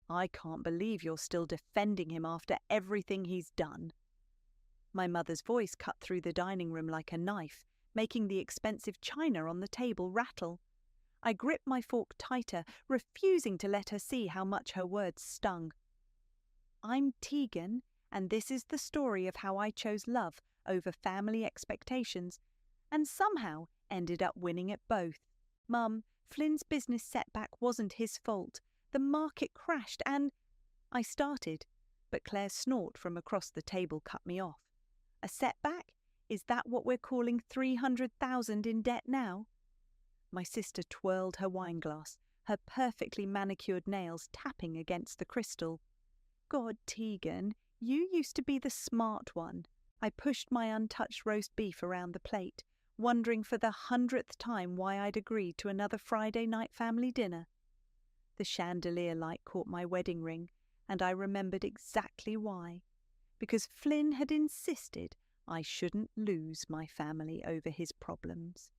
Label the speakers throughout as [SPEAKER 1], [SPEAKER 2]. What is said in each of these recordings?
[SPEAKER 1] I can't believe you're still defending him after everything he's done. My mother's voice cut through the dining room like a knife, making the expensive china on the table rattle. I gripped my fork tighter, refusing to let her see how much her words stung. I'm Tegan, and this is the story of how I chose love over family expectations, and somehow ended up winning at both. Mum, Flynn's business setback wasn't his fault. The market crashed and... I started, but Claire's snort from across the table cut me off. A setback? Is that what we're calling 300,000 in debt now? My sister twirled her wineglass, her perfectly manicured nails tapping against the crystal. God, Tegan, you used to be the smart one. I pushed my untouched roast beef around the plate, wondering for the 100th time why I'd agreed to another Friday night family dinner. The chandelier light caught my wedding ring, and I remembered exactly why. Because Flynn had insisted I shouldn't lose my family over his problems.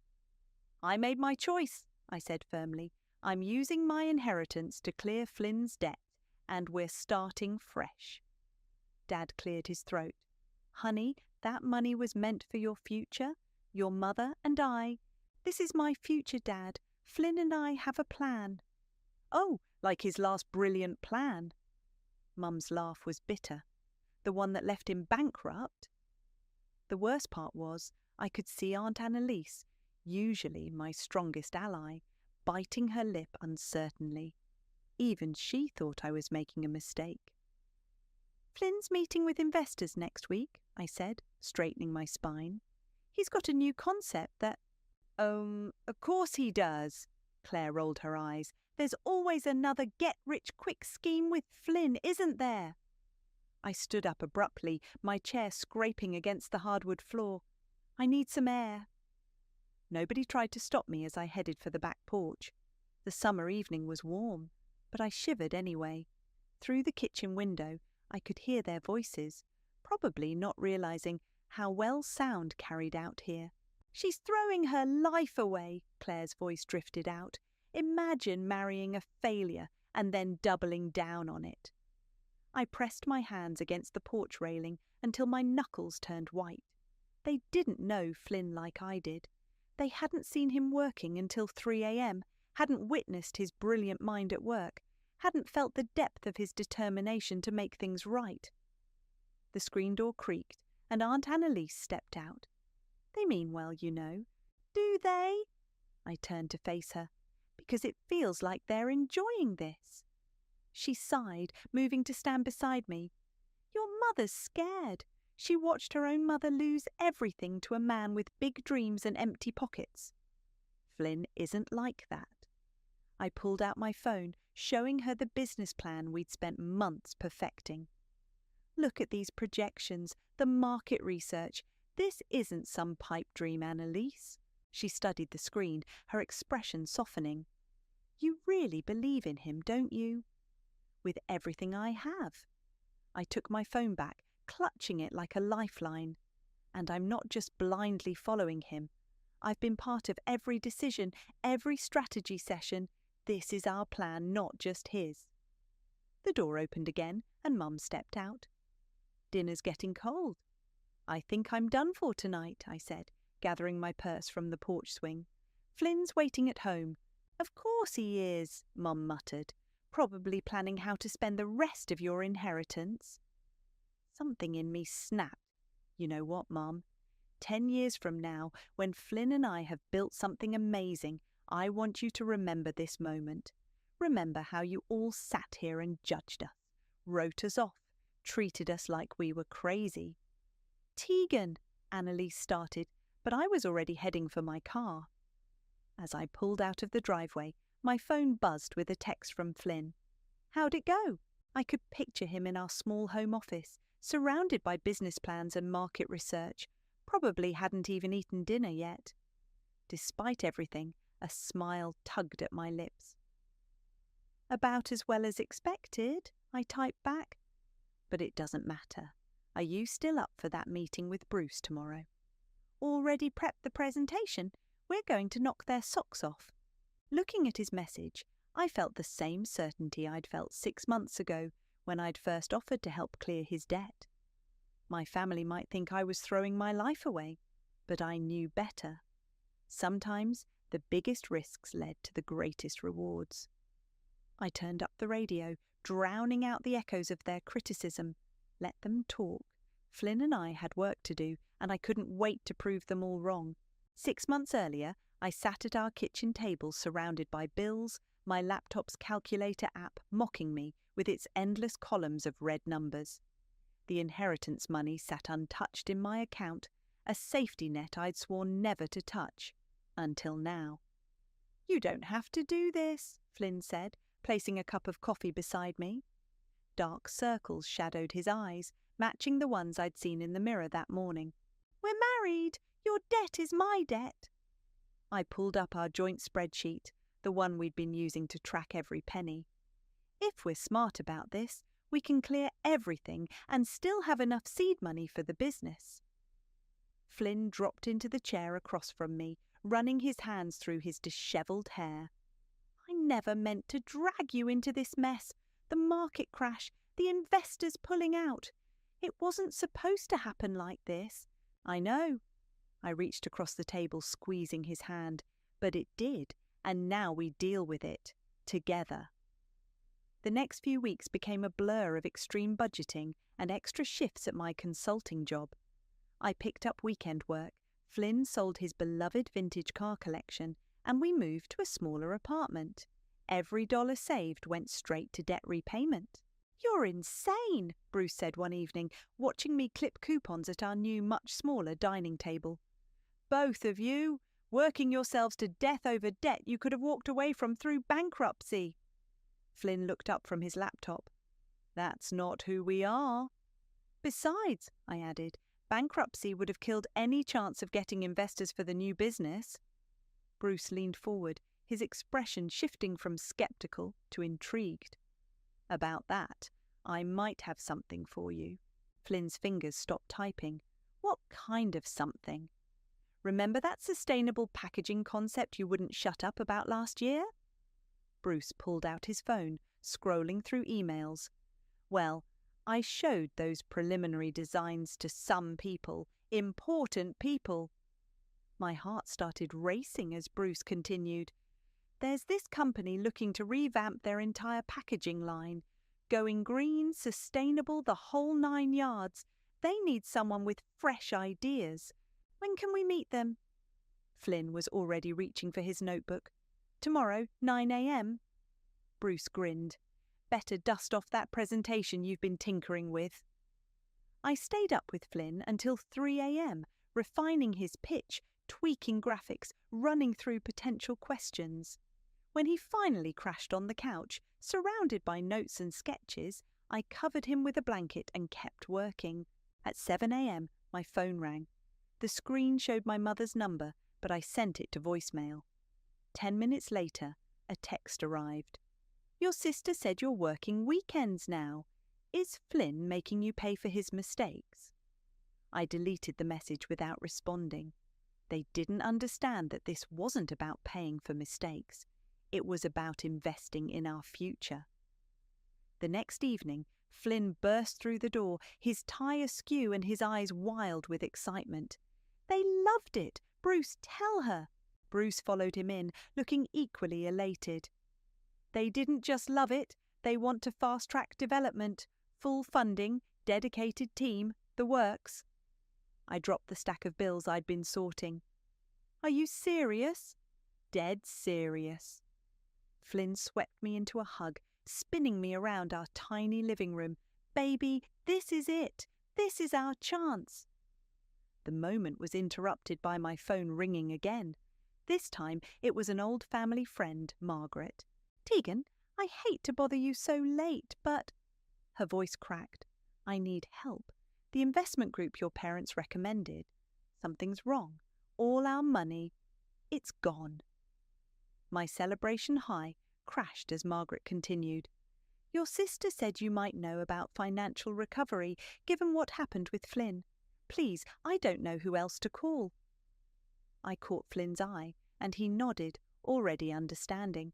[SPEAKER 1] I made my choice, I said firmly. I'm using my inheritance to clear Flynn's debt, and we're starting fresh. Dad cleared his throat. Honey, that money was meant for your future, your mother and I. This is my future, Dad. Flynn and I have a plan. Oh, like his last brilliant plan. Mum's laugh was bitter. The one that left him bankrupt? The worst part was I could see Aunt Annalise, usually my strongest ally, biting her lip uncertainly. Even she thought I was making a mistake. Flynn's meeting with investors next week, I said, straightening my spine. He's got a new concept that... Of course he does. Claire rolled her eyes. There's always another get-rich-quick scheme with Flynn, isn't there? I stood up abruptly, my chair scraping against the hardwood floor. I need some air. Nobody tried to stop me as I headed for the back porch. The summer evening was warm, but I shivered anyway. Through the kitchen window, I could hear their voices, probably not realizing how well sound carried out here. She's throwing her life away, Claire's voice drifted out. Imagine marrying a failure and then doubling down on it. I pressed my hands against the porch railing until my knuckles turned white. They didn't know Flynn like I did. They hadn't seen him working until 3 a.m., hadn't witnessed his brilliant mind at work, hadn't felt the depth of his determination to make things right. The screen door creaked, and Aunt Annalise stepped out. They mean well, you know. Do they? I turned to face her, because it feels like they're enjoying this. She sighed, moving to stand beside me. Your mother's scared. She watched her own mother lose everything to a man with big dreams and empty pockets. Flynn isn't like that. I pulled out my phone, showing her the business plan we'd spent months perfecting. Look at these projections, the market research. This isn't some pipe dream, Annalise. She studied the screen, her expression softening. You really believe in him, don't you? With everything I have. I took my phone back, clutching it like a lifeline. And I'm not just blindly following him. I've been part of every decision, every strategy session. This is our plan, not just his. The door opened again, and Mum stepped out. Dinner's getting cold. I think I'm done for tonight, I said, gathering my purse from the porch swing. Flynn's waiting at home. Of course he is, Mum muttered, probably planning how to spend the rest of your inheritance. Something in me snapped. You know what, Mum? 10 years from now, when Flynn and I have built something amazing, I want you to remember this moment. Remember how you all sat here and judged us, wrote us off, treated us like we were crazy. Tegan, Annalise started, but I was already heading for my car. As I pulled out of the driveway, my phone buzzed with a text from Flynn. How'd it go? I could picture him in our small home office, surrounded by business plans and market research. Probably hadn't even eaten dinner yet. Despite everything, a smile tugged at my lips. About as well as expected, I typed back. But it doesn't matter. Are you still up for that meeting with Bruce tomorrow? Already prepped the presentation. We're going to knock their socks off. Looking at his message, I felt the same certainty I'd felt 6 months ago when I'd first offered to help clear his debt. My family might think I was throwing my life away, but I knew better. Sometimes the biggest risks led to the greatest rewards. I turned up the radio, drowning out the echoes of their criticism. Let them talk. Flynn and I had work to do, and I couldn't wait to prove them all wrong. 6 months earlier, I sat at our kitchen table surrounded by bills, my laptop's calculator app mocking me with its endless columns of red numbers. The inheritance money sat untouched in my account, a safety net I'd sworn never to touch. Until now. "You don't have to do this," Flynn said, placing a cup of coffee beside me. Dark circles shadowed his eyes, matching the ones I'd seen in the mirror that morning. "We're married. Your debt is my debt." I pulled up our joint spreadsheet, the one we'd been using to track every penny. "If we're smart about this, we can clear everything and still have enough seed money for the business." Flynn dropped into the chair across from me, running his hands through his dishevelled hair. "I never meant to drag you into this mess. The market crash, the investors pulling out. It wasn't supposed to happen like this." "I know." I reached across the table, squeezing his hand. "But it did, and now we deal with it. Together." The next few weeks became a blur of extreme budgeting and extra shifts at my consulting job. I picked up weekend work, Flynn sold his beloved vintage car collection, and we moved to a smaller apartment. Every dollar saved went straight to debt repayment. "You're insane," Bruce said one evening, watching me clip coupons at our new, much smaller dining table. "Both of you, working yourselves to death over debt you could have walked away from through bankruptcy." Flynn looked up from his laptop. "That's not who we are." "Besides," I added, "bankruptcy would have killed any chance of getting investors for the new business." Bruce leaned forward, his expression shifting from skeptical to intrigued. "About that, I might have something for you." Flynn's fingers stopped typing. "What kind of something?" "Remember that sustainable packaging concept you wouldn't shut up about last year?" Bruce pulled out his phone, scrolling through emails. "Well, I showed those preliminary designs to some people, important people." My heart started racing as Bruce continued. "There's this company looking to revamp their entire packaging line. Going green, sustainable, the whole 9 yards. They need someone with fresh ideas. When can we meet them?" Flynn was already reaching for his notebook. "Tomorrow, 9 a.m. Bruce grinned. "Better dust off that presentation you've been tinkering with." I stayed up with Flynn until 3 a.m, refining his pitch, tweaking graphics, running through potential questions. When he finally crashed on the couch, surrounded by notes and sketches, I covered him with a blanket and kept working. At 7 a.m, my phone rang. The screen showed my mother's number, but I sent it to voicemail. 10 minutes later, a text arrived. "Your sister said you're working weekends now. Is Flynn making you pay for his mistakes?" I deleted the message without responding. They didn't understand that this wasn't about paying for mistakes. It was about investing in our future. The next evening, Flynn burst through the door, his tie askew and his eyes wild with excitement. "They loved it! Bruce, tell her!" Bruce followed him in, looking equally elated. "They didn't just love it, they want to fast-track development. Full funding, dedicated team, the works." I dropped the stack of bills I'd been sorting. "Are you serious?" "Dead serious." Flynn swept me into a hug, spinning me around our tiny living room. "Baby, this is it. This is our chance." The moment was interrupted by my phone ringing again. This time it was an old family friend, Margaret. "Tegan, I hate to bother you so late, but—" Her voice cracked. "I need help. The investment group your parents recommended. Something's wrong. All our money, it's gone." My celebration high crashed as Margaret continued. "Your sister said you might know about financial recovery, given what happened with Flynn. Please, I don't know who else to call." I caught Flynn's eye, and he nodded, already understanding.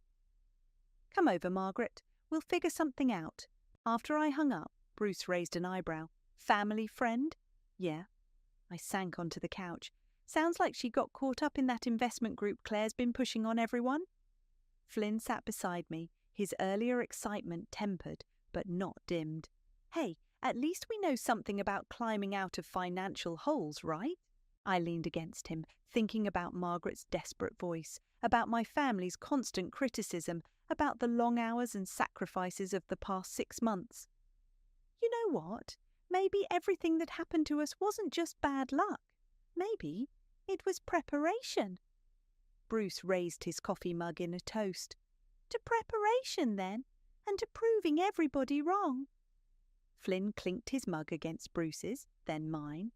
[SPEAKER 1] Come over, Margaret. We'll figure something out. After I hung up, Bruce raised an eyebrow. Family friend? Yeah. I sank onto the couch. Sounds like she got caught up in that investment group Claire's been pushing on everyone. Flynn sat beside me, his earlier excitement tempered, but not dimmed. Hey, at least we know something about climbing out of financial holes, right? I leaned against him, thinking about Margaret's desperate voice, about my family's constant criticism, about the long hours and sacrifices of the past 6 months. You know what? Maybe everything that happened to us wasn't just bad luck. Maybe it was preparation. Bruce raised his coffee mug in a toast. To preparation, then, and to proving everybody wrong. Flynn clinked his mug against Bruce's, then mine.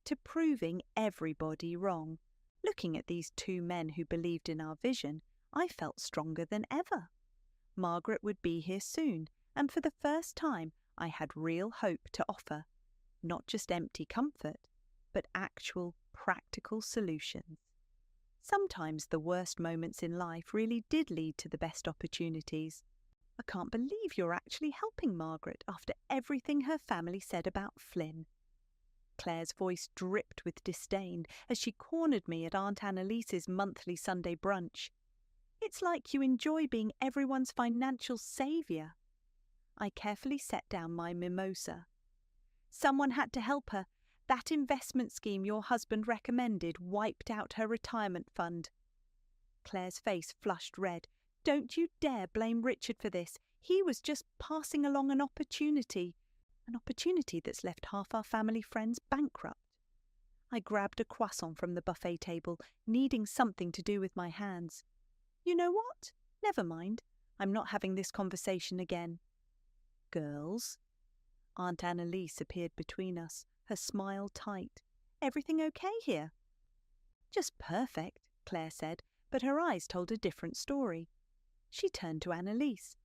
[SPEAKER 1] To proving everybody wrong. Looking at these two men who believed in our vision, I felt stronger than ever. Margaret would be here soon, and for the first time I had real hope to offer. Not just empty comfort, but actual, practical solutions. Sometimes the worst moments in life really did lead to the best opportunities. I can't believe you're actually helping Margaret after everything her family said about Flynn. Claire's voice dripped with disdain as she cornered me at Aunt Annalise's monthly Sunday brunch. It's like you enjoy being everyone's financial saviour. I carefully set down my mimosa. Someone had to help her. That investment scheme your husband recommended wiped out her retirement fund. Claire's face flushed red. Don't you dare blame Richard for this. He was just passing along an opportunity that's left half our family friends bankrupt. I grabbed a croissant from the buffet table, needing something to do with my hands. You know what? Never mind. I'm not having this conversation again. Girls? Aunt Annalise appeared between us, her smile tight. Everything okay here? Just perfect, Claire said, but her eyes told a different story. She turned to Annalise.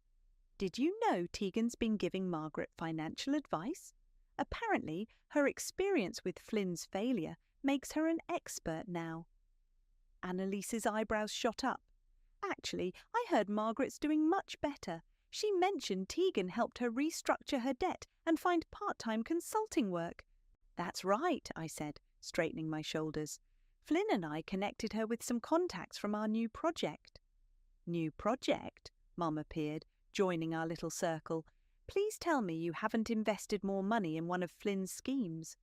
[SPEAKER 1] Did you know Tegan's been giving Margaret financial advice? Apparently, her experience with Flynn's failure makes her an expert now. Annalise's eyebrows shot up. Actually, I heard Margaret's doing much better. She mentioned Tegan helped her restructure her debt and find part-time consulting work. That's right, I said, straightening my shoulders. Flynn and I connected her with some contacts from our new project. New project? Mum appeared, joining our little circle. Please tell me you haven't invested more money in one of Flynn's schemes.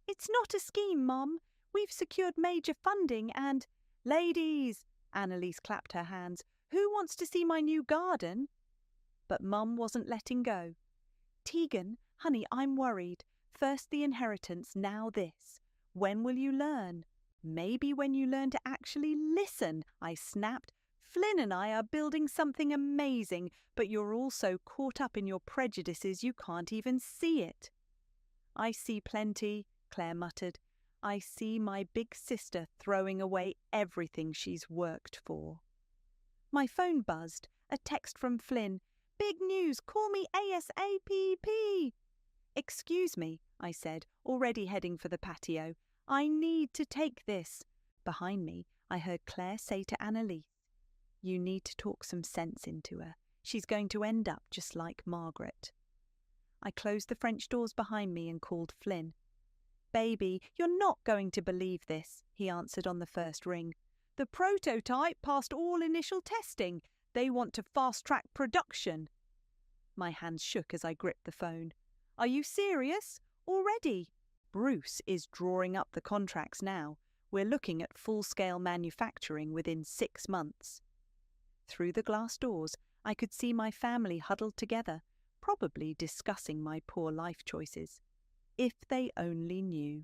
[SPEAKER 1] It's not a scheme, Mum. We've secured major funding and... Ladies! Annalise clapped her hands. Who wants to see my new garden? But Mum wasn't letting go. Tegan, honey, I'm worried. First the inheritance, now this. When will you learn? Maybe when you learn to actually listen, I snapped. Flynn and I are building something amazing, but you're all so caught up in your prejudices you can't even see it. I see plenty, Claire muttered. I see my big sister throwing away everything she's worked for. My phone buzzed, a text from Flynn. Big news, call me ASAP. Excuse me, I said, already heading for the patio. I need to take this. Behind me, I heard Claire say to Annalise, you need to talk some sense into her. She's going to end up just like Margaret. I closed the French doors behind me and called Flynn. Baby, you're not going to believe this, he answered on the first ring. The prototype passed all initial testing. They want to fast-track production. My hands shook as I gripped the phone. Are you serious? Already? Bruce is drawing up the contracts now. We're looking at full-scale manufacturing within 6 months. Through the glass doors, I could see my family huddled together, probably discussing my poor life choices. If they only knew.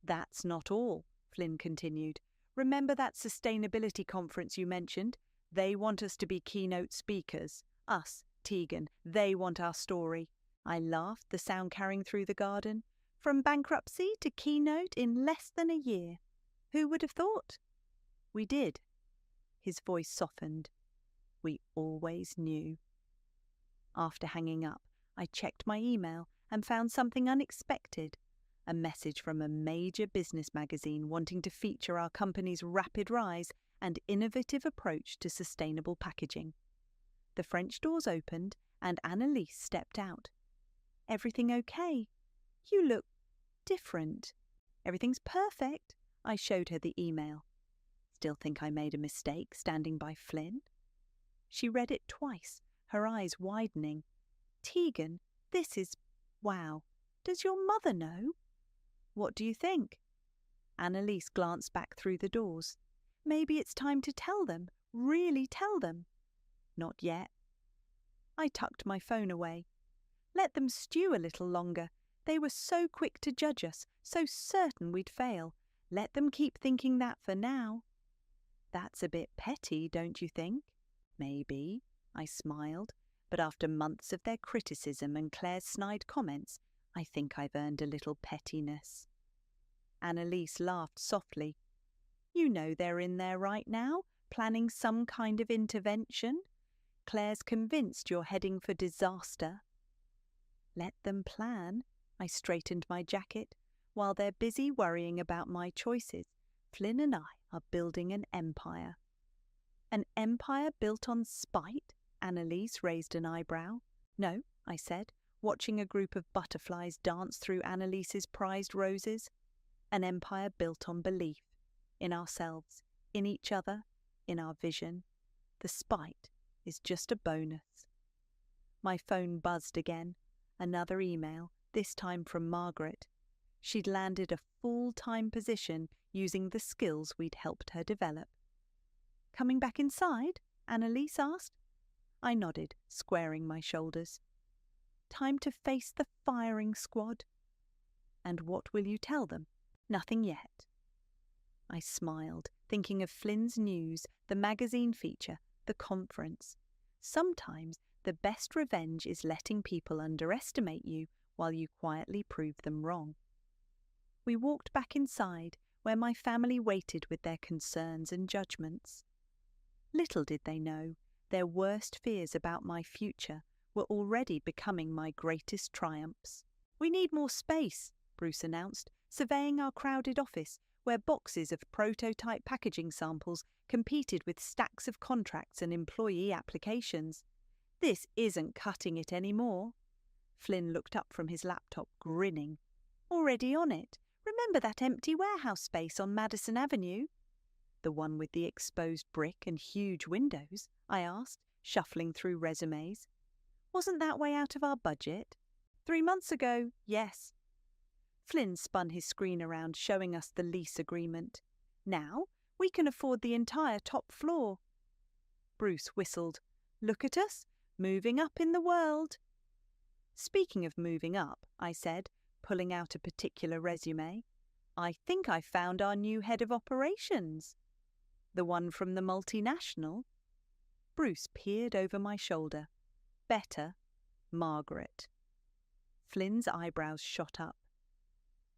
[SPEAKER 1] That's not all, Flynn continued. Remember that sustainability conference you mentioned? They want us to be keynote speakers. Us, Tegan, they want our story. I laughed, the sound carrying through the garden. From bankruptcy to keynote in less than a year. Who would have thought? We did. His voice softened. We always knew. After hanging up, I checked my email and found something unexpected. A message from a major business magazine wanting to feature our company's rapid rise and innovative approach to sustainable packaging. The French doors opened and Annalise stepped out. "Everything okay? You look different." "Everything's perfect." I showed her the email. "Still think I made a mistake standing by Flynn?" She read it twice, her eyes widening. "Tegan, this is... wow. Does your mother know?" "What do you think?" Annalise glanced back through the doors. "Maybe it's time to tell them, really tell them." "Not yet." I tucked my phone away. Let them stew a little longer. They were so quick to judge us, so certain we'd fail. Let them keep thinking that for now. "That's a bit petty, don't you think?" "Maybe," I smiled, "but after months of their criticism and Claire's snide comments, I think I've earned a little pettiness." Annalise laughed softly. "You know they're in there right now, planning some kind of intervention. Claire's convinced you're heading for disaster." "Let them plan." I straightened my jacket. "While they're busy worrying about my choices, Flynn and I are building an empire." "An empire built on spite?" Annalise raised an eyebrow. "No," I said, watching a group of butterflies dance through Annalise's prized roses. "An empire built on belief. In ourselves, in each other, in our vision. The spite is just a bonus." My phone buzzed again. Another email, this time from Margaret. She'd landed a full-time position using the skills we'd helped her develop. "Coming back inside?" Annalise asked. I nodded, squaring my shoulders. "Time to face the firing squad." "And what will you tell them?" "Nothing yet." I smiled, thinking of Flynn's news, the magazine feature, the conference. Sometimes the best revenge is letting people underestimate you while you quietly prove them wrong. We walked back inside, where my family waited with their concerns and judgments. Little did they know, their worst fears about my future were already becoming my greatest triumphs. "We need more space," Bruce announced, surveying our crowded office, where boxes of prototype packaging samples competed with stacks of contracts and employee applications. "This isn't cutting it anymore." Flynn looked up from his laptop, grinning. "Already on it. Remember that empty warehouse space on Madison Avenue?" "The one with the exposed brick and huge windows?" I asked, shuffling through resumes. "Wasn't that way out of our budget?" 3 months ago, yes." Flynn spun his screen around, showing us the lease agreement. "Now we can afford the entire top floor." Bruce whistled. "Look at us, moving up in the world." "Speaking of moving up," I said, pulling out a particular resume, "I think I found our new head of operations." "The one from the multinational?" Bruce peered over my shoulder. "Better, Margaret." Flynn's eyebrows shot up.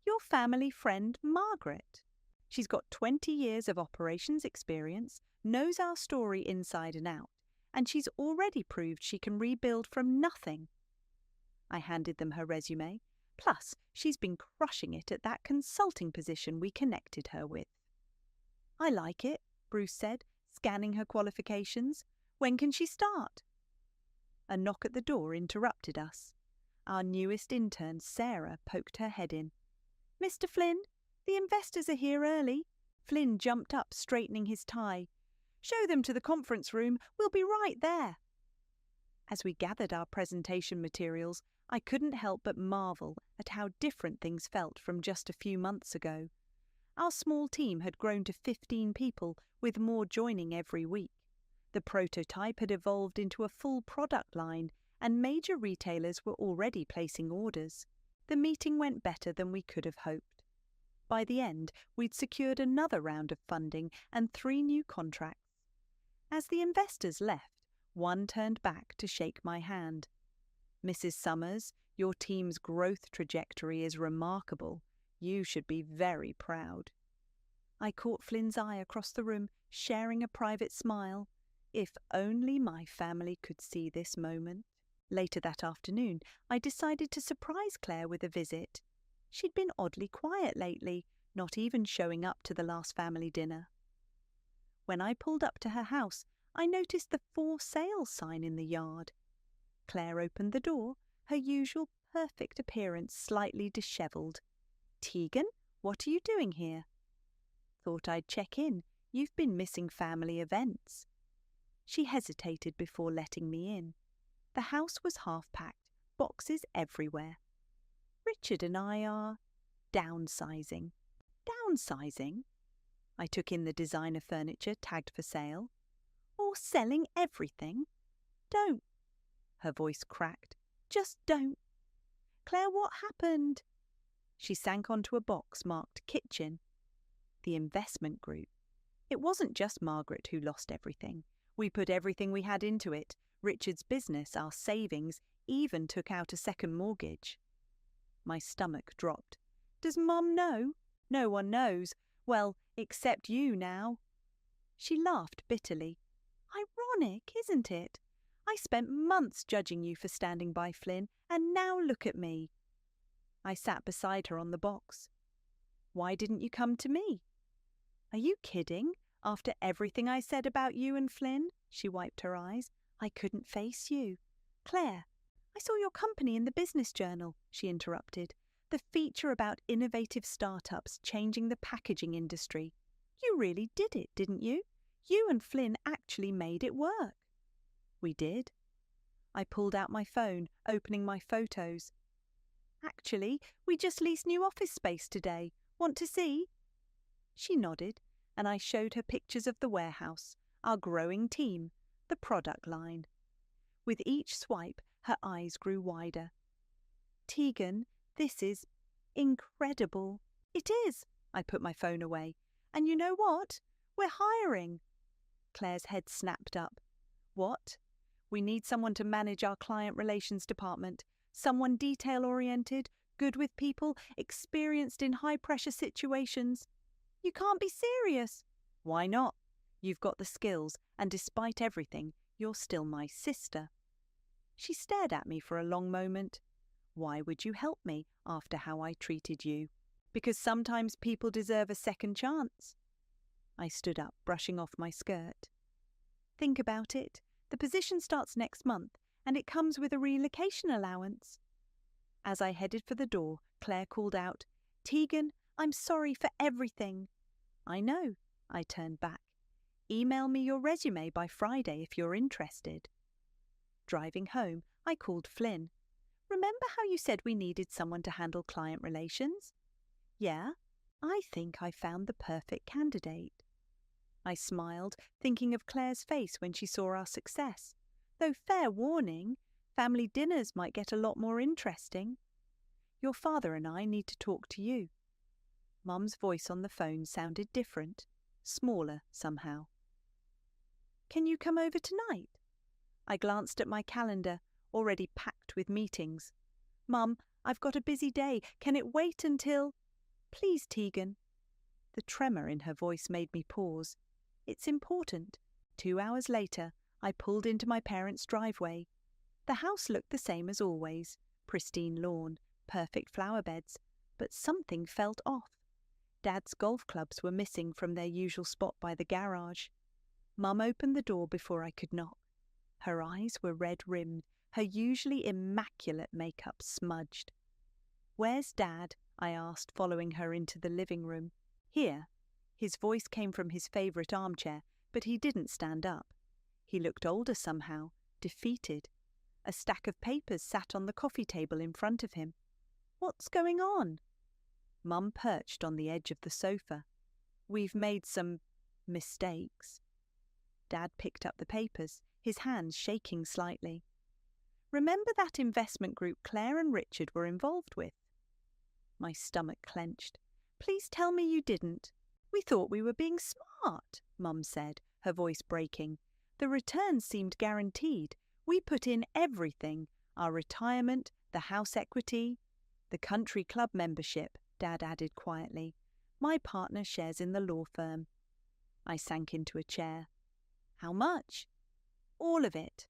[SPEAKER 1] "Your family friend, Margaret? She's got 20 years of operations experience, knows our story inside and out, and she's already proved she can rebuild from nothing." I handed them her resume. "Plus, she's been crushing it at that consulting position we connected her with." "I like it," Bruce said, scanning her qualifications. "When can she start?" A knock at the door interrupted us. Our newest intern, Sarah, poked her head in. "Mr. Flynn, the investors are here early." Flynn jumped up, straightening his tie. "Show them to the conference room. We'll be right there." As we gathered our presentation materials, I couldn't help but marvel at how different things felt from just a few months ago. Our small team had grown to 15 people, with more joining every week. The prototype had evolved into a full product line, and major retailers were already placing orders. The meeting went better than we could have hoped. By the end, we'd secured another round of funding and 3 new contracts. As the investors left, one turned back to shake my hand. "Mrs. Summers, your team's growth trajectory is remarkable. You should be very proud." I caught Flynn's eye across the room, sharing a private smile. If only my family could see this moment. Later that afternoon, I decided to surprise Claire with a visit. She'd been oddly quiet lately, not even showing up to the last family dinner. When I pulled up to her house, I noticed the for sale sign in the yard. Claire opened the door, her usual perfect appearance slightly dishevelled. "Tegan, what are you doing here?" "Thought I'd check in. You've been missing family events." She hesitated before letting me in. The house was half-packed, boxes everywhere. "Richard and I are downsizing." "Downsizing?" I took in the designer furniture tagged for sale. "Or selling everything? Don't." Her voice cracked. "Just don't." "Claire, what happened?" She sank onto a box marked kitchen. The investment group. It wasn't just Margaret who lost everything. We put everything we had into it. Richard's business, our savings, even took out a second mortgage. My stomach dropped. "Does Mum know?" "No one knows. Well, except you now." She laughed bitterly. "Ironic, isn't it? I spent months judging you for standing by Flynn, and now look at me." I sat beside her on the box. "Why didn't you come to me?" "Are you kidding? After everything I said about you and Flynn?" She wiped her eyes. "I couldn't face you." "Claire, I saw your company in the business journal," she interrupted. "The feature about innovative startups changing the packaging industry. You really did it, didn't you? You and Flynn actually made it work." "We did." I pulled out my phone, opening my photos. "Actually, we just leased new office space today. Want to see?" She nodded, and I showed her pictures of the warehouse, our growing team, the product line. With each swipe, her eyes grew wider. "Tegan, this is incredible." "It is." I put my phone away. "And you know what? We're hiring." Claire's head snapped up. "What?" "We need someone to manage our client relations department. Someone detail-oriented, good with people, experienced in high-pressure situations." "You can't be serious." "Why not? You've got the skills, and despite everything, you're still my sister." She stared at me for a long moment. "Why would you help me after how I treated you?" "Because sometimes people deserve a second chance." I stood up, brushing off my skirt. "Think about it. The position starts next month, and it comes with a relocation allowance." As I headed for the door, Claire called out, "Tegan, I'm sorry for everything." "I know." I turned back. "Email me your resume by Friday if you're interested." Driving home, I called Flynn. "Remember how you said we needed someone to handle client relations?" "Yeah, I think I found the perfect candidate." I smiled, thinking of Claire's face when she saw our success. Though fair warning, family dinners might get a lot more interesting. "Your father and I need to talk to you." Mum's voice on the phone sounded different, smaller somehow. "Can you come over tonight?" I glanced at my calendar, already packed with meetings. "Mum, I've got a busy day. Can it wait until—" "Please, Tegan." The tremor in her voice made me pause. "It's important." 2 hours later, I pulled into my parents' driveway. The house looked the same as always, pristine lawn, perfect flower beds, but something felt off. Dad's golf clubs were missing from their usual spot by the garage. Mum opened the door before I could knock. Her eyes were red-rimmed, her usually immaculate makeup smudged. "Where's Dad?" I asked, following her into the living room. "Here." His voice came from his favourite armchair, but he didn't stand up. He looked older somehow, defeated. A stack of papers sat on the coffee table in front of him. "What's going on?" Mum perched on the edge of the sofa. "We've made some mistakes." Dad picked up the papers, his hands shaking slightly. "Remember that investment group Claire and Richard were involved with?" My stomach clenched. "Please tell me you didn't." "We thought we were being smart," Mum said, her voice breaking. "The returns seemed guaranteed. We put in everything, our retirement, the house equity, the country club membership," Dad added quietly. "My partner shares in the law firm." I sank into a chair. "How much?" "All of it."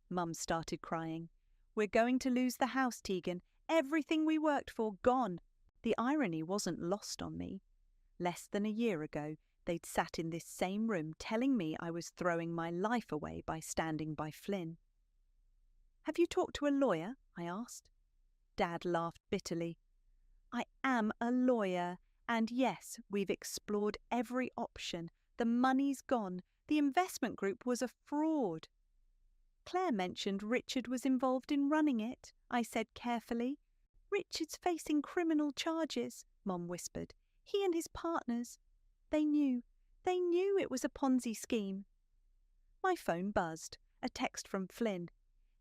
[SPEAKER 1] Mum started crying. "We're going to lose the house, Tegan. Everything we worked for, gone." The irony wasn't lost on me. Less than a year ago, They'd sat in this same room telling me I was throwing my life away by standing by Flynn. "Have you talked to a lawyer?" I asked. Dad laughed bitterly. "I am a lawyer, and yes, we've explored every option. The money's gone. The investment group was a fraud." "Claire mentioned Richard was involved in running it," I said carefully. "Richard's facing criminal charges," Mom whispered. "He and his partners. They knew it was a Ponzi scheme." My phone buzzed. A text from Flynn.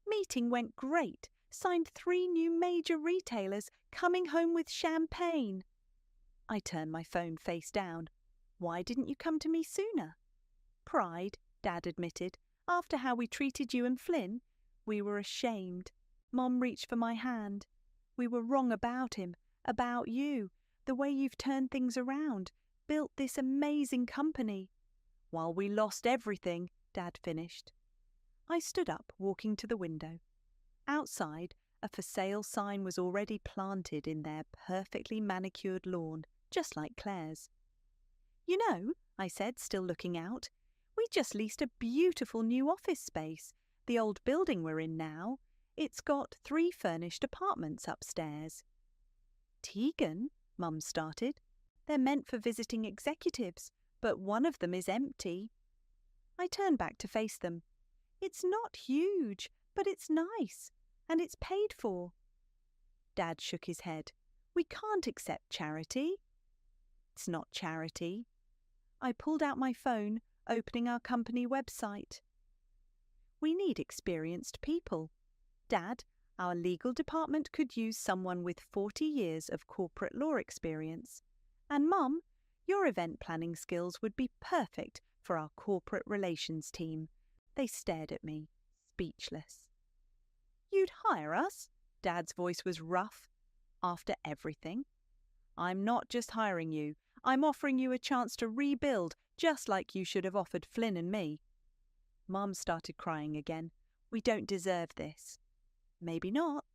[SPEAKER 1] "Meeting went great. Signed 3 new major retailers, coming home with champagne." I turned my phone face down. "Why didn't you come to me sooner?" "Pride," Dad admitted. "After how we treated you and Flynn, we were ashamed." Mom reached for my hand. "We were wrong about him, about you, the way you've turned things around, built this amazing company." "While we lost everything," Dad finished. I stood up, walking to the window. Outside, a for sale sign was already planted in their perfectly manicured lawn, just like Claire's. "You know," I said, still looking out, "we just leased a beautiful new office space. The old building we're in now. It's got 3 furnished apartments upstairs." "Tegan," Mum started. "They're meant for visiting executives, but one of them is empty." I turned back to face them. "It's not huge, but it's nice, and it's paid for." Dad shook his head. "We can't accept charity." "It's not charity." I pulled out my phone, opening our company website. "We need experienced people. Dad, our legal department could use someone with 40 years of corporate law experience. And Mum, your event planning skills would be perfect for our corporate relations team." They stared at me, speechless. "You'd hire us?" Dad's voice was rough. "After everything?" "I'm not just hiring you. I'm offering you a chance to rebuild, just like you should have offered Flynn and me." Mum started crying again. "We don't deserve this." "Maybe not."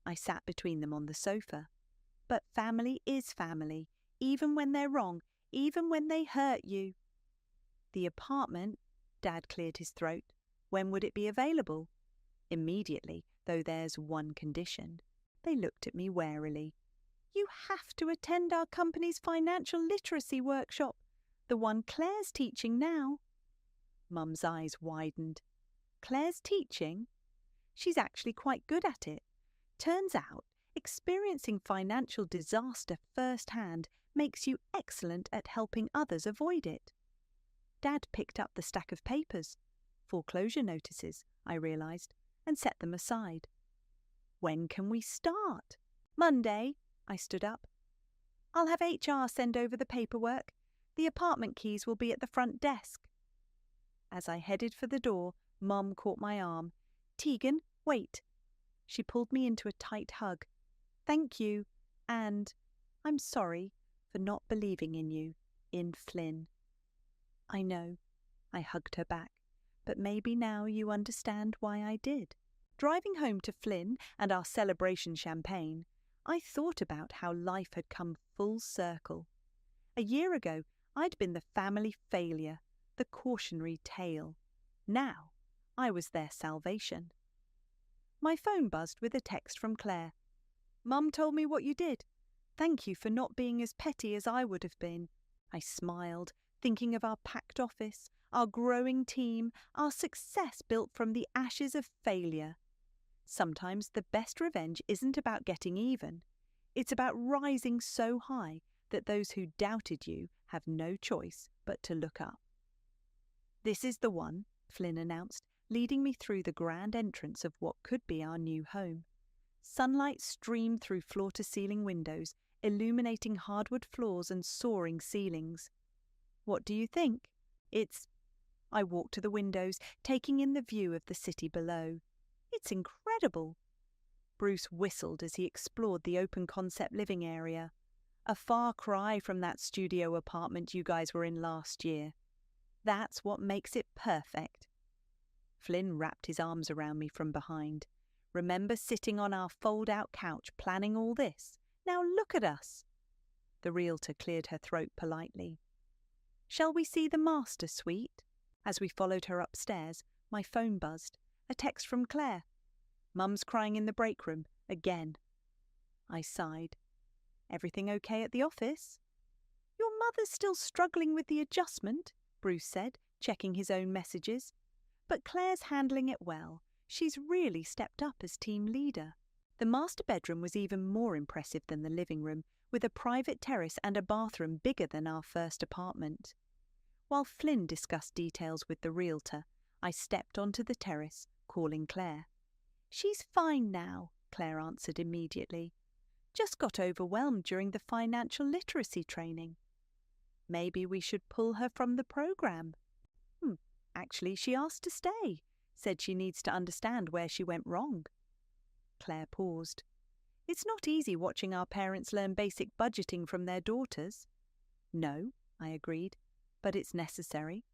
[SPEAKER 1] I sat between them on the sofa. "But family is family, even when they're wrong, even when they hurt you." "The apartment," Dad cleared his throat. "When would it be available?" "Immediately, though there's one condition." They looked at me warily. "You have to attend our company's financial literacy workshop, the one Claire's teaching now." Mum's eyes widened. "Claire's teaching?" "She's actually quite good at it. Turns out, experiencing financial disaster firsthand makes you excellent at helping others avoid it." Dad picked up the stack of papers. Foreclosure notices, I realised, and set them aside. "When can we start?" "Monday." I stood up. "I'll have HR send over the paperwork. The apartment keys will be at the front desk." As I headed for the door, Mum caught my arm. "Tegan, wait." She pulled me into a tight hug. "Thank you, and I'm sorry for not believing in you, in Flynn." "I know," I hugged her back, "but maybe now you understand why I did." Driving home to Flynn and our celebration champagne, I thought about how life had come full circle. A year ago, I'd been the family failure, the cautionary tale. Now, I was their salvation. My phone buzzed with a text from Claire. "Mum told me what you did. Thank you for not being as petty as I would have been." I smiled, thinking of our packed office, our growing team, our success built from the ashes of failure. Sometimes the best revenge isn't about getting even. It's about rising so high that those who doubted you have no choice but to look up. "This is the one," Flynn announced, leading me through the grand entrance of what could be our new home. Sunlight streamed through floor-to-ceiling windows, illuminating hardwood floors and soaring ceilings. "What do you think?" I walked to the windows, taking in the view of the city below. "It's incredible." Bruce whistled as he explored the open-concept living area. "A far cry from that studio apartment you guys were in last year. That's what makes it perfect." Flynn wrapped his arms around me from behind. "Remember sitting on our fold-out couch planning all this? Now look at us." The realtor cleared her throat politely. Shall we see the master suite? As we followed her upstairs, my phone buzzed. A text from Claire. Mum's crying in the break room, again. I sighed. Everything okay at the office? Your mother's still struggling with the adjustment, Bruce said, checking his own messages. But Claire's handling it well. She's really stepped up as team leader. The master bedroom was even more impressive than the living room, with a private terrace and a bathroom bigger than our first apartment. While Flynn discussed details with the realtor, I stepped onto the terrace, calling Claire. She's fine now, Claire answered immediately. Just got overwhelmed during the financial literacy training. Maybe we should pull her from the program. Actually, she asked to stay, said she needs to understand where she went wrong. Claire paused. It's not easy watching our parents learn basic budgeting from their daughters. No, I agreed, but it's necessary.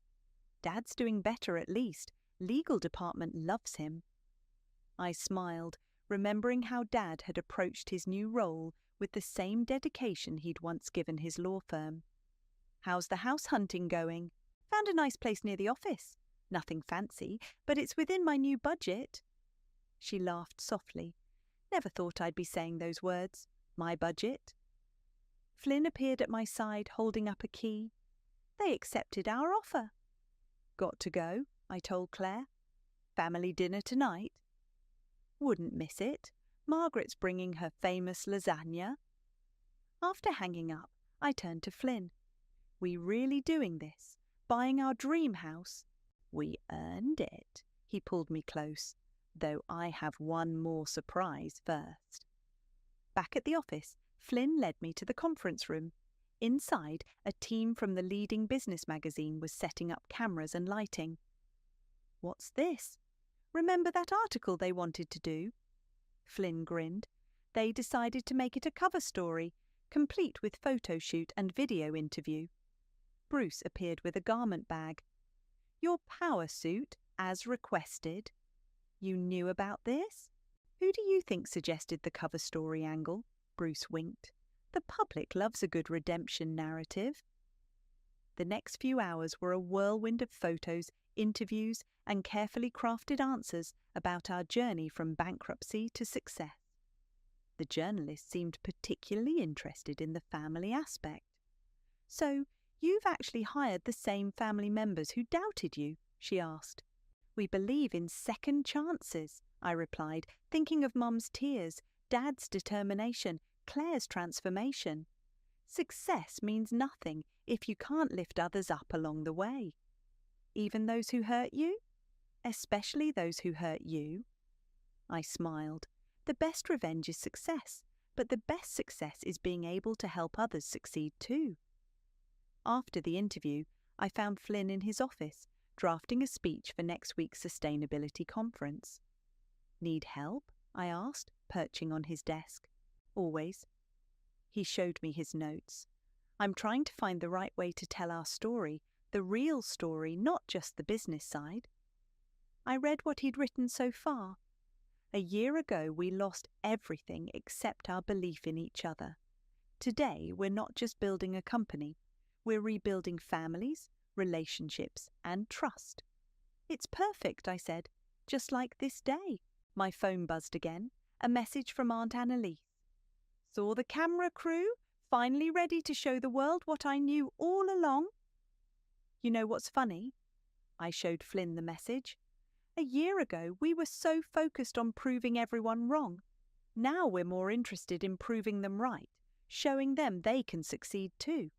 [SPEAKER 1] Dad's doing better at least. Legal department loves him. I smiled, remembering how Dad had approached his new role with the same dedication he'd once given his law firm. How's the house hunting going? Found a nice place near the office. Nothing fancy, but it's within my new budget. She laughed softly. Never thought I'd be saying those words. My budget. Flynn appeared at my side, holding up a key. They accepted our offer. Got to go, I told Claire. Family dinner tonight. Wouldn't miss it. Margaret's bringing her famous lasagna. After hanging up, I turned to Flynn. We really doing this? Buying our dream house? We earned it. He pulled me close, though I have one more surprise first. Back at the office, Flynn led me to the conference room. Inside, a team from the leading business magazine was setting up cameras and lighting. What's this? Remember that article they wanted to do? Flynn grinned. They decided to make it a cover story, complete with photo shoot and video interview. Bruce appeared with a garment bag. Your power suit, as requested. You knew about this? Who do you think suggested the cover story angle? Bruce winked. The public loves a good redemption narrative. The next few hours were a whirlwind of photos, interviews, and carefully crafted answers about our journey from bankruptcy to success. The journalist seemed particularly interested in the family aspect. So, you've actually hired the same family members who doubted you? She asked. We believe in second chances, I replied, thinking of Mum's tears, Dad's determination, Claire's transformation. Success means nothing if you can't lift others up along the way. Even those who hurt you? Especially those who hurt you? I smiled. The best revenge is success, but the best success is being able to help others succeed too. After the interview, I found Flynn in his office, drafting a speech for next week's sustainability conference. Need help? I asked, perching on his desk. Always. He showed me his notes. I'm trying to find the right way to tell our story, the real story, not just the business side. I read what he'd written so far. A year ago, we lost everything except our belief in each other. Today, we're not just building a company. We're rebuilding families, relationships, and trust. It's perfect, I said, just like this day. My phone buzzed again, a message from Aunt Annalise. Saw the camera crew, finally ready to show the world what I knew all along. You know what's funny? I showed Flynn the message. A year ago, we were so focused on proving everyone wrong. Now we're more interested in proving them right, showing them they can succeed too.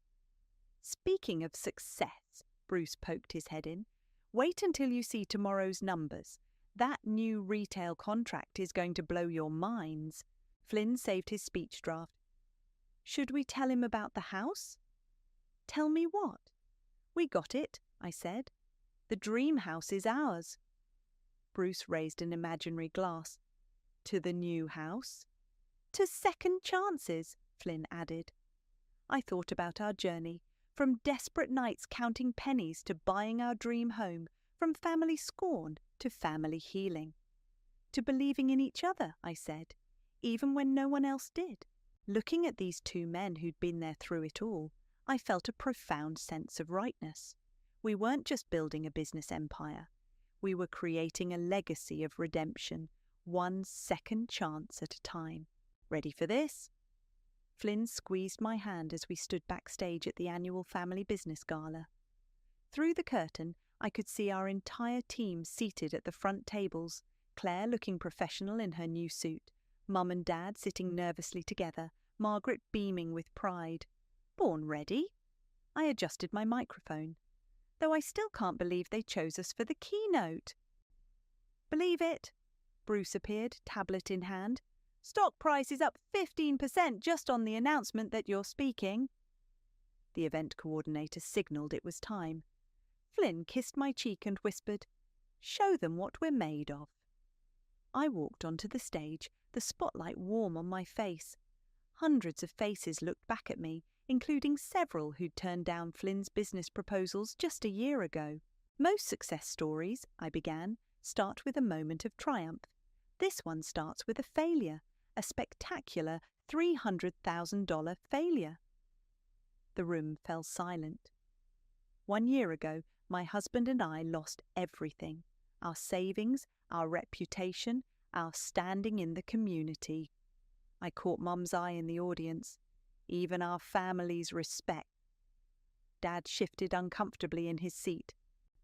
[SPEAKER 1] Speaking of success, Bruce poked his head in, wait until you see tomorrow's numbers. That new retail contract is going to blow your minds. Flynn saved his speech draft. Should we tell him about the house? Tell me what? We got it, I said. The dream house is ours. Bruce raised an imaginary glass. To the new house? To second chances, Flynn added. I thought about our journey, from desperate nights counting pennies to buying our dream home, from family scorn to family healing. To believing in each other, I said, even when no one else did. Looking at these two men who'd been there through it all, I felt a profound sense of rightness. We weren't just building a business empire. We were creating a legacy of redemption, one second chance at a time. Ready for this? Flynn squeezed my hand as we stood backstage at the annual family business gala. Through the curtain, I could see our entire team seated at the front tables, Claire looking professional in her new suit, Mum and Dad sitting nervously together, Margaret beaming with pride. Born ready? I adjusted my microphone, though I still can't believe they chose us for the keynote. Believe it? Bruce appeared, tablet in hand. Stock price is up 15% just on the announcement that you're speaking. The event coordinator signalled it was time. Flynn kissed my cheek and whispered, "Show them what we're made of." I walked onto the stage, the spotlight warm on my face. Hundreds of faces looked back at me, including several who'd turned down Flynn's business proposals just a year ago. Most success stories, I began, start with a moment of triumph. This one starts with a failure, a spectacular $300,000 failure. The room fell silent. 1 year ago, my husband and I lost everything. Our savings, our reputation, our standing in the community. I caught Mum's eye in the audience. Even our family's respect. Dad shifted uncomfortably in his seat.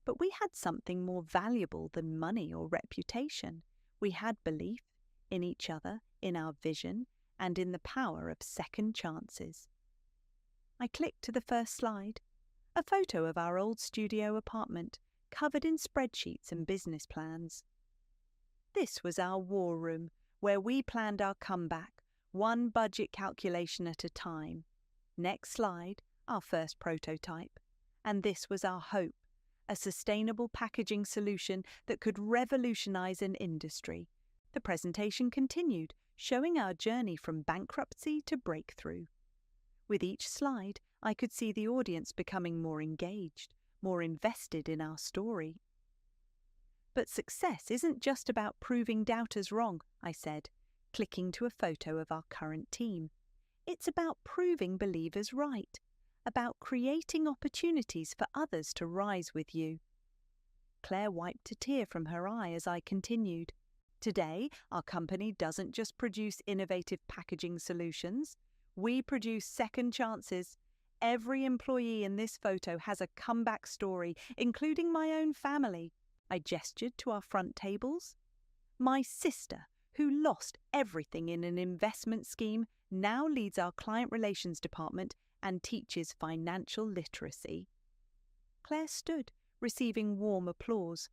[SPEAKER 1] But we had something more valuable than money or reputation. We had belief in each other, in our vision, and in the power of second chances. I clicked to the first slide. A photo of our old studio apartment, covered in spreadsheets and business plans. This was our war room, where we planned our comeback, one budget calculation at a time. Next slide, our first prototype. And this was our hope, a sustainable packaging solution that could revolutionize an industry. The presentation continued, showing our journey from bankruptcy to breakthrough. With each slide, I could see the audience becoming more engaged, more invested in our story. But success isn't just about proving doubters wrong, I said, clicking to a photo of our current team. It's about proving believers right, about creating opportunities for others to rise with you. Claire wiped a tear from her eye as I continued. Today, our company doesn't just produce innovative packaging solutions. We produce second chances. Every employee in this photo has a comeback story, including my own family. I gestured to our front tables. My sister, who lost everything in an investment scheme, now leads our client relations department and teaches financial literacy. Claire stood, receiving warm applause.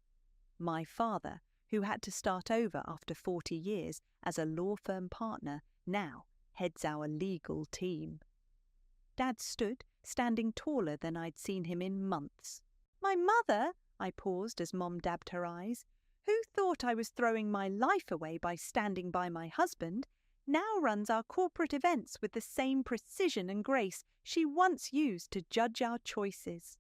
[SPEAKER 1] My father, who had to start over after 40 years as a law firm partner, now heads our legal team. Dad stood, standing taller than I'd seen him in months. My mother, I paused as Mom dabbed her eyes, who thought I was throwing my life away by standing by my husband, now runs our corporate events with the same precision and grace she once used to judge our choices.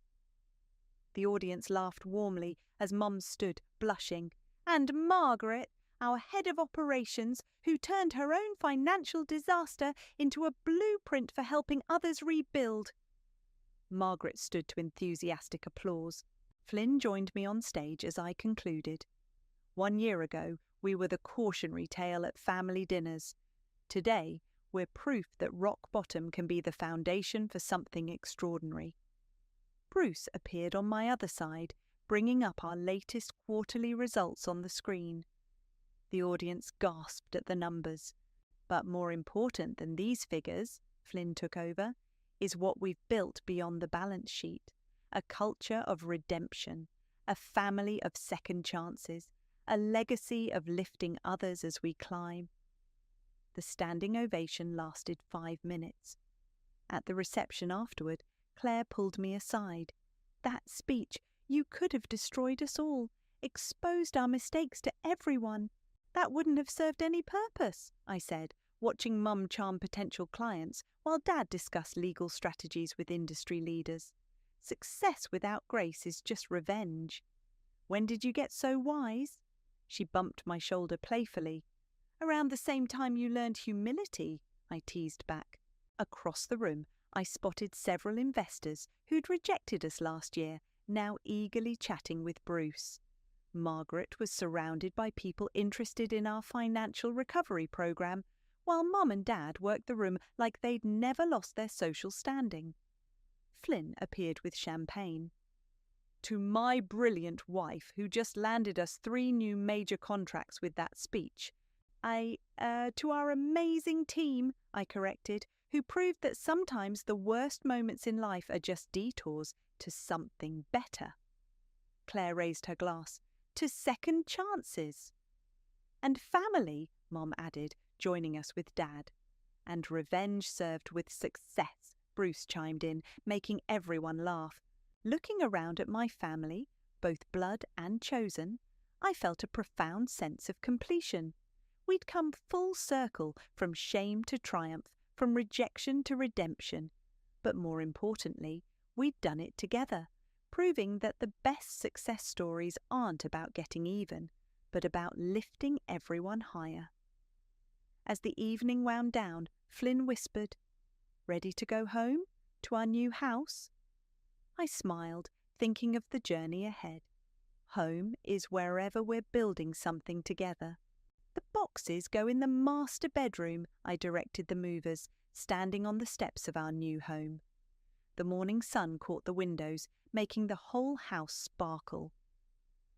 [SPEAKER 1] The audience laughed warmly as Mum stood, blushing. And Margaret, our head of operations, who turned her own financial disaster into a blueprint for helping others rebuild. Margaret stood to enthusiastic applause. Flynn joined me on stage as I concluded. 1 year ago, we were the cautionary tale at family dinners. Today, we're proof that rock bottom can be the foundation for something extraordinary. Bruce appeared on my other side, bringing up our latest quarterly results on the screen. The audience gasped at the numbers. But more important than these figures, Flynn took over, is what we've built beyond the balance sheet. A culture of redemption, a family of second chances, a legacy of lifting others as we climb. The standing ovation lasted 5 minutes. At the reception afterward, Claire pulled me aside. That speech, you could have destroyed us all, exposed our mistakes to everyone. That wouldn't have served any purpose, I said, watching Mum charm potential clients while Dad discussed legal strategies with industry leaders. Success without grace is just revenge. When did you get so wise? She bumped my shoulder playfully. Around the same time you learned humility, I teased back. Across the room, I spotted several investors who'd rejected us last year, now eagerly chatting with Bruce. Margaret was surrounded by people interested in our financial recovery program, while Mum and Dad worked the room like they'd never lost their social standing. Flynn appeared with champagne. To my brilliant wife, who just landed us 3 new major contracts with that speech. To our amazing team, I corrected, who proved that sometimes the worst moments in life are just detours to something better. Claire raised her glass. To second chances. And family, Mom added, joining us with Dad. And revenge served with success, Bruce chimed in, making everyone laugh. Looking around at my family, both blood and chosen, I felt a profound sense of completion. We'd come full circle, from shame to triumph, from rejection to redemption. But more importantly, we'd done it together, proving that the best success stories aren't about getting even, but about lifting everyone higher. As the evening wound down, Flynn whispered, "Ready to go home? To our new house?" I smiled, thinking of the journey ahead. Home is wherever we're building something together. The boxes go in the master bedroom, I directed the movers, standing on the steps of our new home. The morning sun caught the windows, making the whole house sparkle.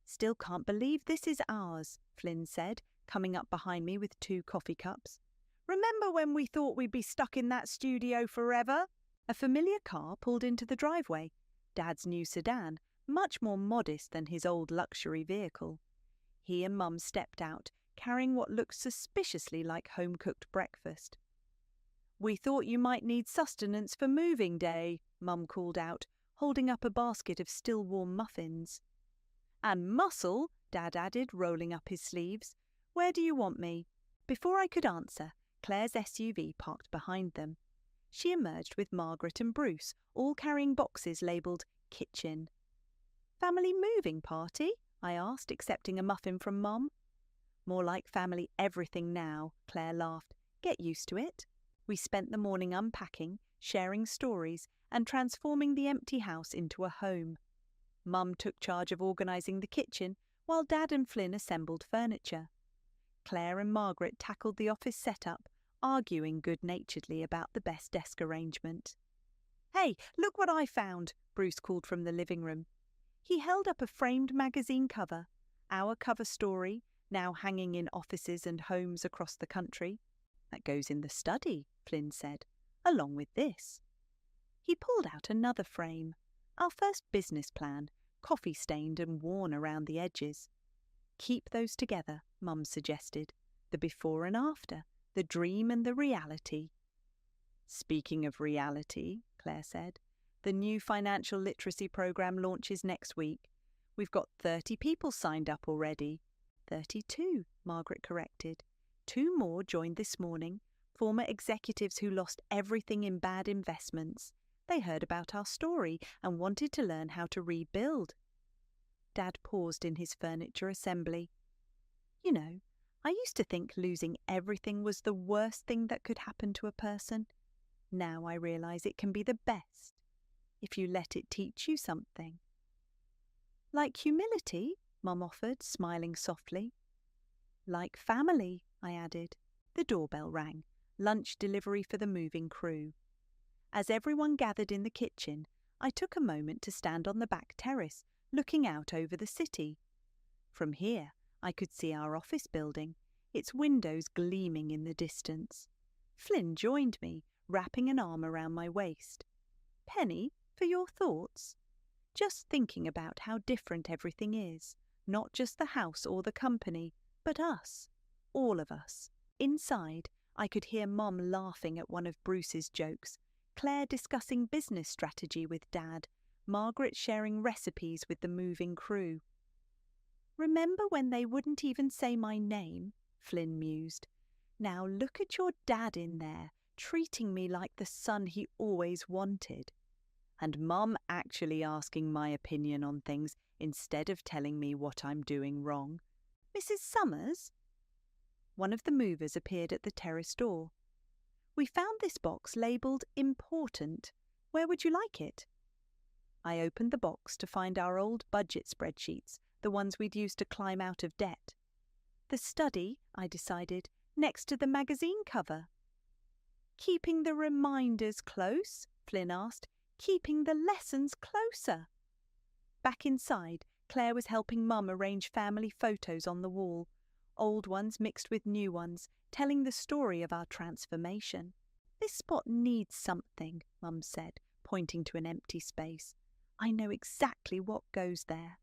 [SPEAKER 1] "Still can't believe this is ours," Flynn said, coming up behind me with 2 coffee cups. "Remember when we thought we'd be stuck in that studio forever?" A familiar car pulled into the driveway, Dad's new sedan, much more modest than his old luxury vehicle. He and Mum stepped out, carrying what looked suspiciously like home-cooked breakfast. "We thought you might need sustenance for moving day," Mum called out, holding up a basket of still-warm muffins. "And muscle," Dad added, rolling up his sleeves. "Where do you want me?" Before I could answer, Claire's SUV parked behind them. She emerged with Margaret and Bruce, all carrying boxes labelled kitchen. "Family moving party?" I asked, accepting a muffin from Mum. "More like family everything now," Claire laughed. "Get used to it." We spent the morning unpacking, sharing stories, and transforming the empty house into a home. Mum took charge of organising the kitchen, while Dad and Flynn assembled furniture. Claire and Margaret tackled the office setup, arguing good-naturedly about the best desk arrangement. "Hey, look what I found," Bruce called from the living room. He held up a framed magazine cover, our cover story, now hanging in offices and homes across the country. "That goes in the study," Flynn said, "along with this." He pulled out another frame, our first business plan, coffee-stained and worn around the edges. "Keep those together," Mum suggested, "the before and after, the dream and the reality." "Speaking of reality," Claire said, "the new financial literacy program launches next week. We've got 30 people signed up already." 32, Margaret corrected. 2 more joined this morning, former executives who lost everything in bad investments. They heard about our story and wanted to learn how to rebuild. Dad paused in his furniture assembly. "You know, I used to think losing everything was the worst thing that could happen to a person. Now I realise it can be the best, if you let it teach you something." "Like humility?" Mum offered, smiling softly. "Like family," I added. The doorbell rang, lunch delivery for the moving crew. As everyone gathered in the kitchen, I took a moment to stand on the back terrace, looking out over the city. From here, I could see our office building, its windows gleaming in the distance. Flynn joined me, wrapping an arm around my waist. "Penny, for your thoughts?" "Just thinking about how different everything is, not just the house or the company, but us, all of us." Inside, I could hear Mum laughing at one of Bruce's jokes, Claire discussing business strategy with Dad, Margaret sharing recipes with the moving crew. "Remember when they wouldn't even say my name?" Flynn mused. "Now look at your dad in there, treating me like the son he always wanted. And Mum actually asking my opinion on things instead of telling me what I'm doing wrong. Mrs. Summers?" One of the movers appeared at the terrace door. We found this box labelled Important. Where would you like it? I opened the box to find our old budget spreadsheets, the ones we'd used to climb out of debt. The study, I decided, next to the magazine cover. Keeping the reminders close? Flynn asked. Keeping the lessons closer. Back inside, Claire was helping Mum arrange family photos on the wall, old ones mixed with new ones, telling the story of our transformation. This spot needs something, Mum said, pointing to an empty space. I know exactly what goes there.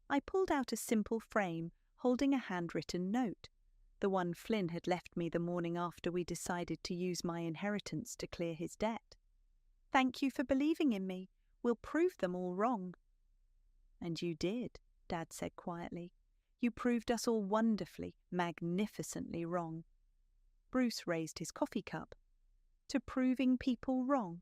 [SPEAKER 1] I pulled out a simple frame holding a handwritten note, the one Flynn had left me the morning after we decided to use my inheritance to clear his debt. Thank you for believing in me. We'll prove them all wrong. And you did, Dad said quietly. You proved us all wonderfully, magnificently wrong. Bruce raised his coffee cup. To proving people wrong.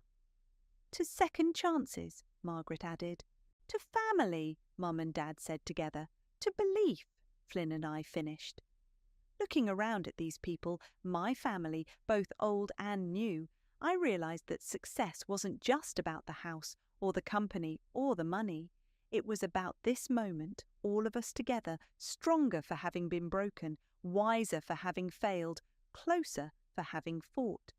[SPEAKER 1] To second chances, Margaret added. To family, Mum and Dad said together. To belief, Flynn and I finished. Looking around at these people, my family, both old and new, I realised that success wasn't just about the house or the company or the money. It was about this moment, all of us together, stronger for having been broken, wiser for having failed, closer for having fought.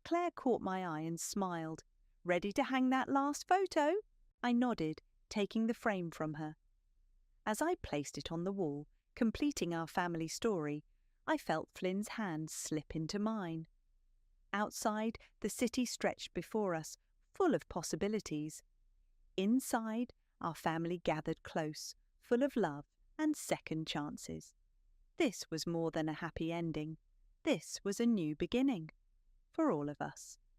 [SPEAKER 1] Claire caught my eye and smiled. Ready to hang that last photo? I nodded, taking the frame from her. As I placed it on the wall, completing our family story, I felt Flynn's hand slip into mine. Outside, the city stretched before us, full of possibilities. Inside, our family gathered close, full of love and second chances. This was more than a happy ending. This was a new beginning for all of us.